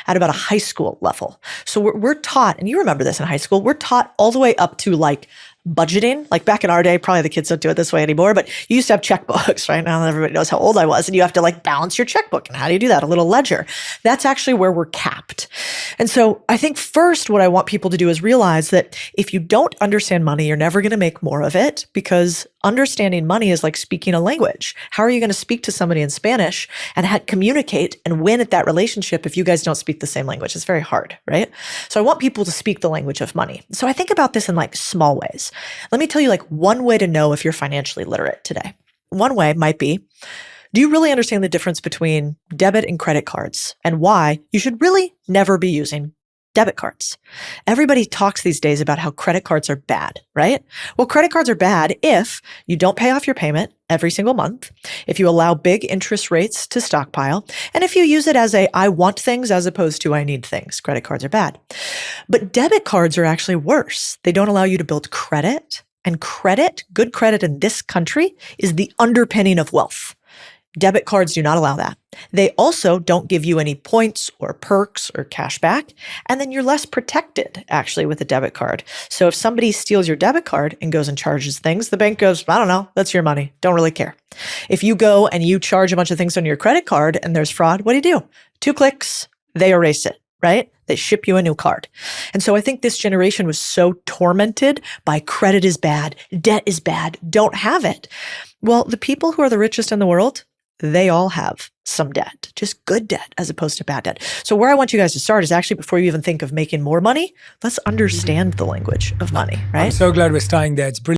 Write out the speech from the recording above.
at about a high school level. So we're taught, and you remember this in high school, we're taught all the way up to like budgeting. Like back in our day, probably the kids don't do it this way anymore, but you used to have checkbooks, right? Now everybody knows how old I was, and you have to like balance your checkbook. And how do you do that? A little ledger. That's actually where we're capped. And so I think first what I want people to do is realize that if you don't understand money, you're never going to make more of it, because understanding money is like speaking a language. How are you going to speak to somebody in Spanish and communicate and win at that relationship if you guys don't speak the same language? It's very hard, right? So I want people to speak the language of money. So I think about this in like small ways. Let me tell you like one way to know if you're financially literate today. One way might be, do you really understand the difference between debit and credit cards and why you should really never be using debit cards? Everybody talks these days about how credit cards are bad, right? Well, credit cards are bad if you don't pay off your payment every single month, if you allow big interest rates to stockpile, and if you use it as a I want things as opposed to I need things. Credit cards are bad. But debit cards are actually worse. They don't allow you to build credit, and credit, good credit in this country, is the underpinning of wealth. Debit cards do not allow that. They also don't give you any points or perks or cash back. And then you're less protected actually with a debit card. So if somebody steals your debit card and goes and charges things, the bank goes, I don't know, that's your money. Don't really care. If you go and you charge a bunch of things on your credit card and there's fraud, what do? 2 clicks, they erase it, right? They ship you a new card. And so I think this generation was so tormented by credit is bad, debt is bad, don't have it. Well, the people who are the richest in the world, they all have some debt, just good debt as opposed to bad debt. So where I want you guys to start is actually before you even think of making more money, let's understand the language of money, right? I'm so glad we're starting there. It's brilliant.